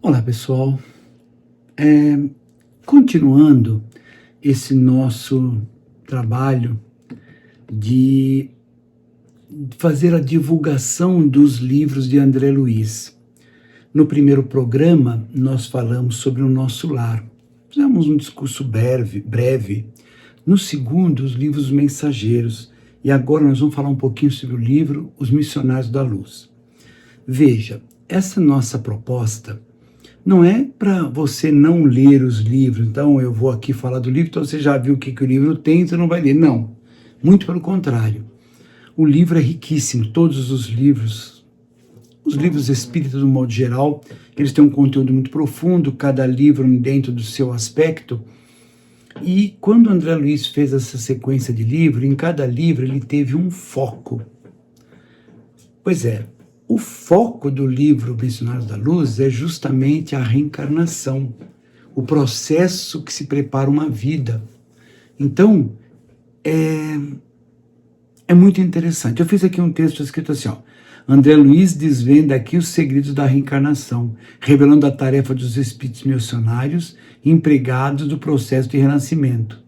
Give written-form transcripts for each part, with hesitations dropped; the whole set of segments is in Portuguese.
Olá, pessoal. Continuando esse nosso trabalho de fazer a divulgação dos livros de André Luiz. No primeiro programa, nós falamos sobre o nosso lar. Fizemos um discurso breve. No segundo, os livros mensageiros. E agora nós vamos falar um pouquinho sobre o livro Os Missionários da Luz. Veja, essa nossa proposta não é para você não ler os livros. Então eu vou aqui falar do livro, então você já viu o que o livro tem, você não vai ler. Não, muito pelo contrário. O livro é riquíssimo, todos os livros espíritas, do modo geral, eles têm um conteúdo muito profundo, cada livro dentro do seu aspecto. E quando André Luiz fez essa sequência de livros, em cada livro ele teve um foco. Pois é, o foco do livro Missionários da Luz é justamente a reencarnação, o processo que se prepara uma vida. Então, é muito interessante. Eu fiz aqui um texto escrito assim, André Luiz desvenda aqui os segredos da reencarnação, revelando a tarefa dos espíritos missionários empregados do processo de renascimento.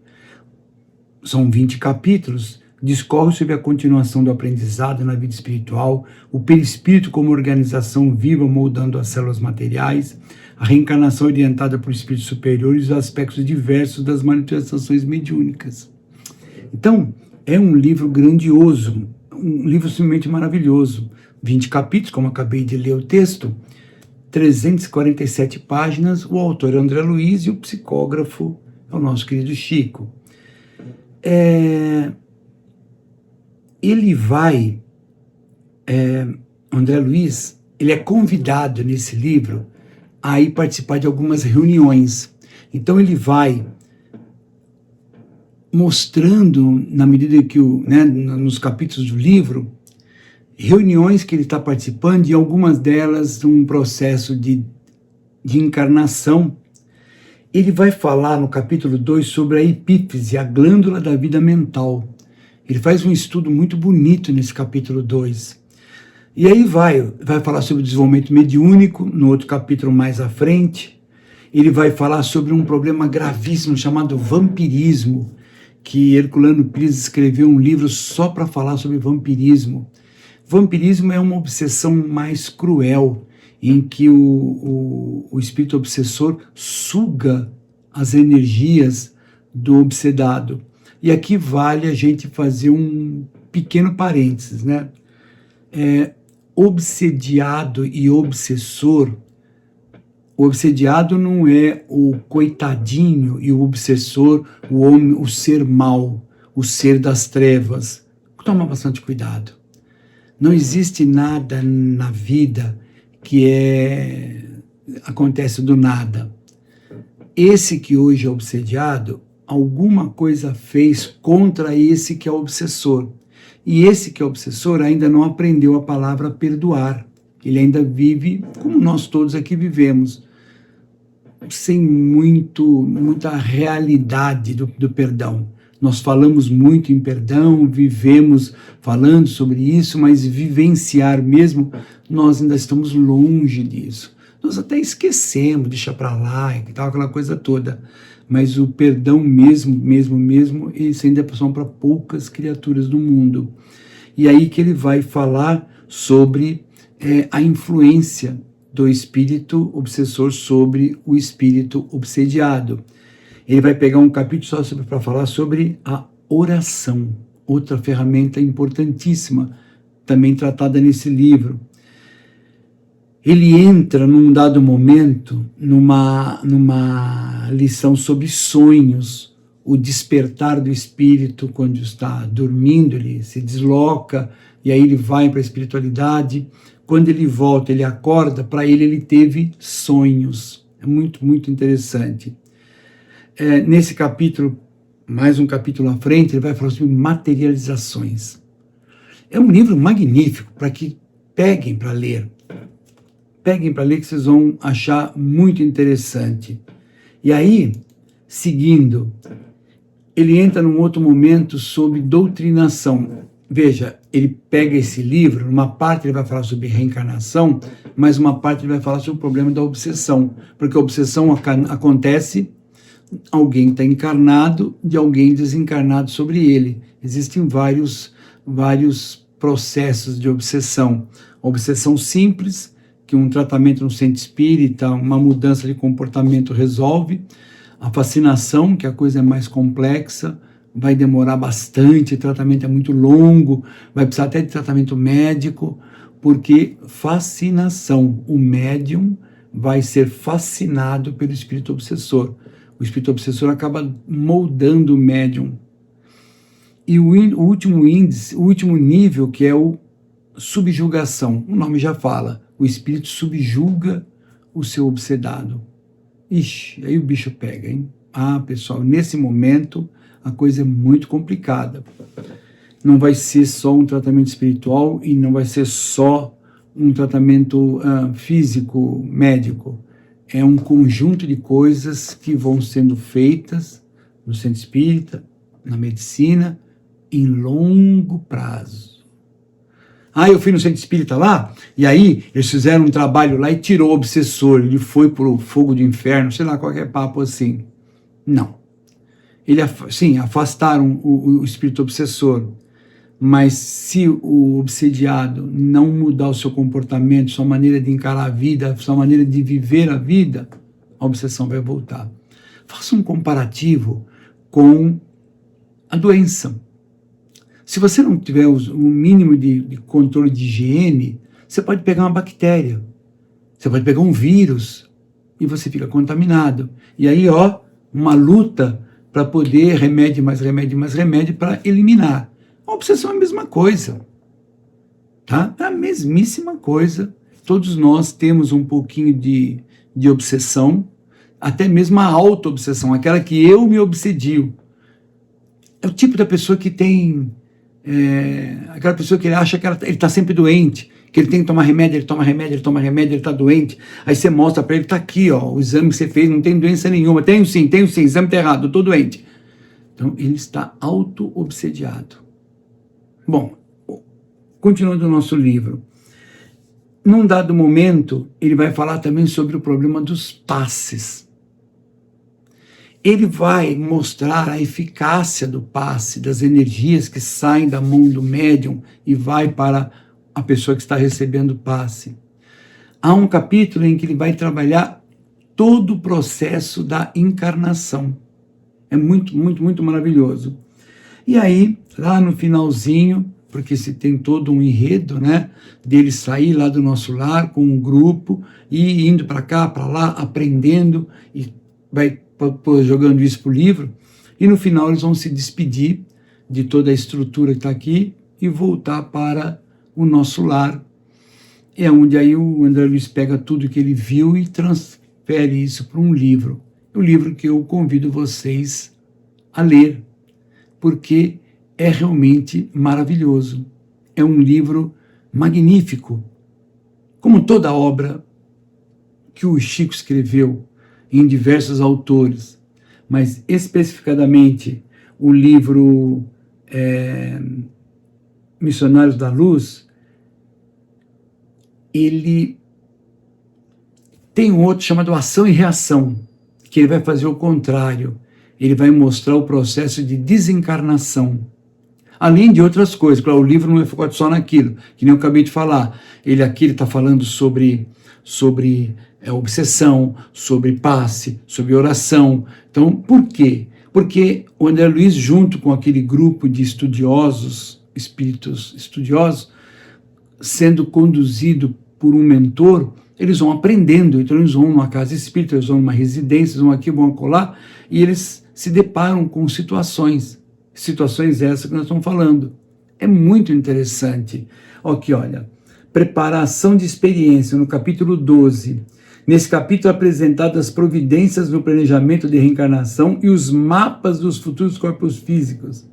São 20 capítulos, discorre sobre a continuação do aprendizado na vida espiritual, o perispírito como organização viva moldando as células materiais, a reencarnação orientada por espíritos superiores e os aspectos diversos das manifestações mediúnicas. Então, é um livro grandioso, um livro simplesmente maravilhoso. 20 capítulos, como acabei de ler o texto, 347 páginas, o autor é André Luiz e o psicógrafo é o nosso querido Chico. André Luiz, ele é convidado nesse livro a ir participar de algumas reuniões. Então ele vai mostrando, na medida que nos capítulos do livro, reuniões que ele está participando, e algumas delas um processo de encarnação. Ele vai falar no capítulo 2 sobre a epífise, a glândula da vida mental. Ele faz um estudo muito bonito nesse capítulo 2. E aí vai falar sobre o desenvolvimento mediúnico, no outro capítulo mais à frente. Ele vai falar sobre um problema gravíssimo chamado vampirismo, que Herculano Pires escreveu um livro só para falar sobre vampirismo. Vampirismo é uma obsessão mais cruel, em que o espírito obsessor suga as energias do obsedado. E aqui vale a gente fazer um pequeno parênteses, né? Obsediado e obsessor. O obsediado não é o coitadinho e o obsessor, o homem, o ser mau, o ser das trevas. Toma bastante cuidado. Não existe nada na vida que acontece do nada. Esse que hoje é obsediado, alguma coisa fez contra esse que é obsessor. E esse que é obsessor ainda não aprendeu a palavra perdoar. Ele ainda vive como nós todos aqui vivemos, sem muita realidade do perdão. Nós falamos muito em perdão, vivemos falando sobre isso, mas vivenciar mesmo, nós ainda estamos longe disso. Nós até esquecemos, deixa para lá, e tal, aquela coisa toda. Mas o perdão mesmo, isso ainda é só para poucas criaturas do mundo. E aí que ele vai falar sobre a influência do espírito obsessor sobre o espírito obsediado. Ele vai pegar um capítulo só para falar sobre a oração, outra ferramenta importantíssima, também tratada nesse livro. Ele entra num dado momento, numa lição sobre sonhos, o despertar do espírito quando está dormindo, ele se desloca, e aí ele vai para a espiritualidade. Quando ele volta, ele acorda, para ele teve sonhos. É muito, muito interessante. Nesse capítulo, mais um capítulo à frente, ele vai falar sobre materializações. É um livro magnífico para que peguem para ler. Peguem para ler que vocês vão achar muito interessante. E aí, seguindo, ele entra num outro momento sobre doutrinação. veja, ele pega esse livro, numa parte ele vai falar sobre reencarnação, mas uma parte ele vai falar sobre o problema da obsessão, porque a obsessão acontece, alguém está encarnado de alguém desencarnado sobre ele. Existem vários processos de obsessão. A obsessão simples, que um tratamento no centro espírita, uma mudança de comportamento resolve. A fascinação, que a coisa é mais complexa, vai demorar bastante, o tratamento é muito longo, vai precisar até de tratamento médico, porque fascinação, o médium vai ser fascinado pelo espírito obsessor. O espírito obsessor acaba moldando o médium. E o último índice, o último nível, que é o subjugação, o nome já fala, o espírito subjuga o seu obsedado. Ixi, aí o bicho pega, hein? Ah, pessoal, nesse momento a coisa é muito complicada. Não vai ser só um tratamento espiritual e não vai ser só um tratamento físico, médico. É um conjunto de coisas que vão sendo feitas no centro espírita, na medicina, em longo prazo. Ah, eu fui no centro espírita lá, e aí eles fizeram um trabalho lá e tirou o obsessor, ele foi para o fogo do inferno, sei lá, qualquer papo assim. Não. Sim, afastaram o espírito obsessor, mas se o obsediado não mudar o seu comportamento, sua maneira de encarar a vida, sua maneira de viver a vida, a obsessão vai voltar. Faça um comparativo com a doença. Se você não tiver o mínimo de controle de higiene, você pode pegar uma bactéria, você pode pegar um vírus e você fica contaminado. E aí, uma luta para poder remédio, mais remédio para eliminar. A obsessão é a mesma coisa, tá? É a mesmíssima coisa. Todos nós temos um pouquinho de obsessão, até mesmo a auto-obsessão, aquela que eu me obsedio. É o tipo da pessoa que tem... aquela pessoa que ele acha que ele está sempre doente, que ele tem que tomar remédio, ele toma remédio, ele está doente, aí você mostra para ele, está aqui, o exame que você fez, não tem doença nenhuma, tenho sim, exame está errado, eu estou doente. Então, ele está auto-obsediado. Bom, continuando o nosso livro, num dado momento, ele vai falar também sobre o problema dos passes. Ele vai mostrar a eficácia do passe, das energias que saem da mão do médium e vai para a pessoa que está recebendo o passe. Há um capítulo em que ele vai trabalhar todo o processo da encarnação. É muito, muito, muito maravilhoso. E aí, lá no finalzinho, porque se tem todo um enredo, né, dele sair lá do nosso lar com um grupo e indo para cá, para lá, aprendendo, e vai jogando isso para o livro, e no final eles vão se despedir de toda a estrutura que está aqui e voltar para o nosso lar. É onde aí o André Luiz pega tudo que ele viu e transfere isso para um livro. O livro que eu convido vocês a ler, porque é realmente maravilhoso. É um livro magnífico, como toda obra que o Chico escreveu em diversos autores, mas especificadamente o livro Missionários da Luz, ele tem um outro chamado Ação e Reação, que ele vai fazer o contrário. Ele vai mostrar o processo de desencarnação, além de outras coisas. Claro, o livro não é focado só naquilo, que nem eu acabei de falar. Ele está falando sobre obsessão, sobre passe, sobre oração. Então, por quê? Porque o André Luiz, junto com aquele grupo de estudiosos, espíritos estudiosos, sendo conduzido por um mentor, eles vão aprendendo. Então, eles vão numa casa espírita, eles vão numa residência, eles vão aqui, vão acolá, e eles se deparam com situações essas que nós estamos falando. É muito interessante. Aqui, olha, preparação de experiência, no capítulo 12. Nesse capítulo, apresentadas as providências no planejamento de reencarnação e os mapas dos futuros corpos físicos.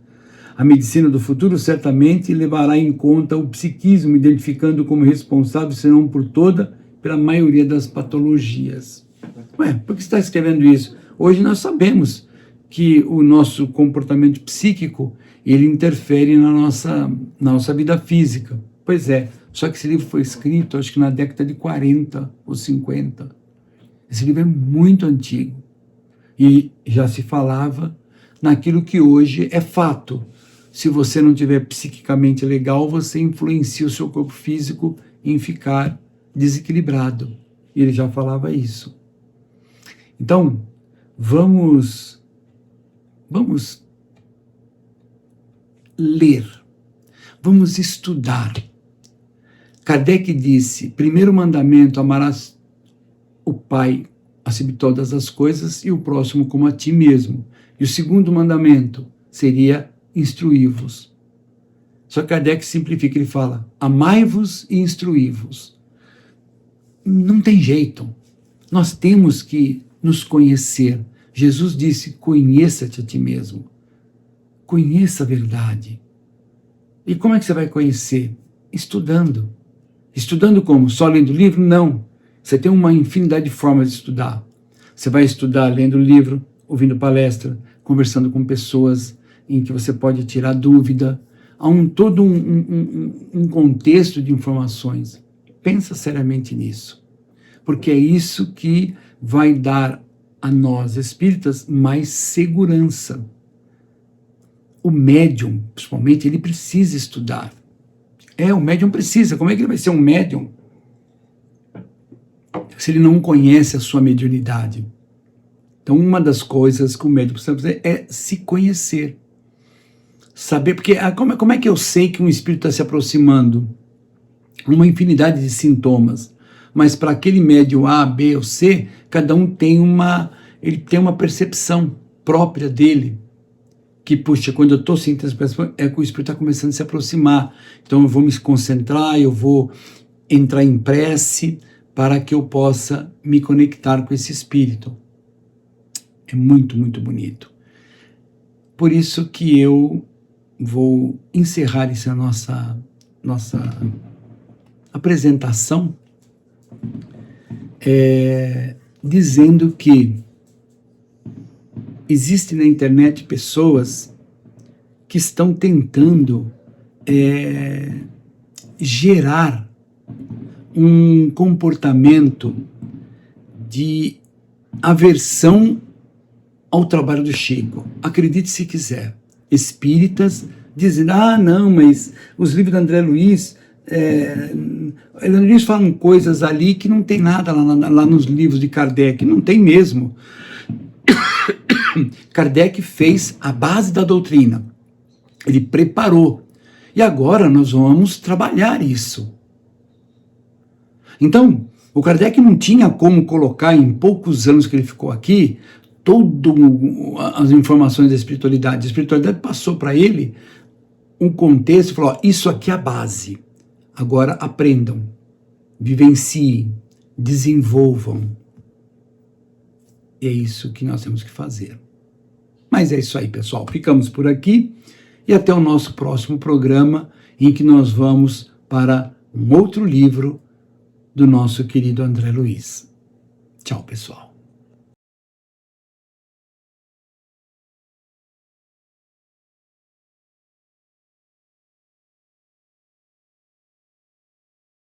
A medicina do futuro certamente levará em conta o psiquismo, identificando como responsável, se não por toda, pela maioria das patologias. Ué, por que você está escrevendo isso? Hoje nós sabemos que o nosso comportamento psíquico, ele interfere na nossa vida física. Pois é, só que esse livro foi escrito, acho que na década de 40 ou 50. Esse livro é muito antigo. E já se falava naquilo que hoje é fato. Se você não estiver psiquicamente legal, você influencia o seu corpo físico em ficar desequilibrado. Ele já falava isso. Então, vamos ler, vamos estudar. Kardec disse, primeiro mandamento, amarás o Pai acima de todas as coisas e o próximo como a ti mesmo. E o segundo mandamento seria instruí-vos. Só que Kardec simplifica, ele fala, amai-vos e instruí-vos. Não tem jeito. Nós temos que nos conhecer. Jesus disse, conheça-te a ti mesmo. Conheça a verdade. E como é que você vai conhecer? Estudando. Estudando como? Só lendo livro? Não. Você tem uma infinidade de formas de estudar. Você vai estudar lendo livro, ouvindo palestra, conversando com pessoas em que você pode tirar dúvida. Há todo um contexto de informações. Pensa seriamente nisso. Porque é isso que vai dar a nós, espíritas, mais segurança. O médium, principalmente, ele precisa estudar. O médium precisa. Como é que ele vai ser um médium se ele não conhece a sua mediunidade? Então, uma das coisas que o médium precisa fazer é se conhecer. Saber, porque como é que eu sei que um espírito está se aproximando? Uma infinidade de sintomas. Mas para aquele médium A, B ou C, cada um tem uma percepção própria dele. Que, puxa, quando eu estou sentindo essa percepção, é que o espírito está começando a se aproximar. Então eu vou me concentrar, eu vou entrar em prece para que eu possa me conectar com esse espírito. É muito, muito bonito. Por isso que eu vou encerrar essa nossa apresentação dizendo que existem na internet pessoas que estão tentando gerar um comportamento de aversão ao trabalho do Chico. Acredite se quiser. Espíritas dizendo, não, mas os livros do André Luiz, eles falam coisas ali que não tem nada lá nos livros de Kardec, não tem mesmo. Kardec fez a base da doutrina, ele preparou, e agora nós vamos trabalhar isso. Então, o Kardec não tinha como colocar em poucos anos que ele ficou aqui, todas as informações da espiritualidade. A espiritualidade passou para ele um contexto e falou, isso aqui é a base, agora aprendam, vivenciem, desenvolvam. E é isso que nós temos que fazer. Mas é isso aí, pessoal. Ficamos por aqui e até o nosso próximo programa, em que nós vamos para um outro livro do nosso querido André Luiz. Tchau, pessoal.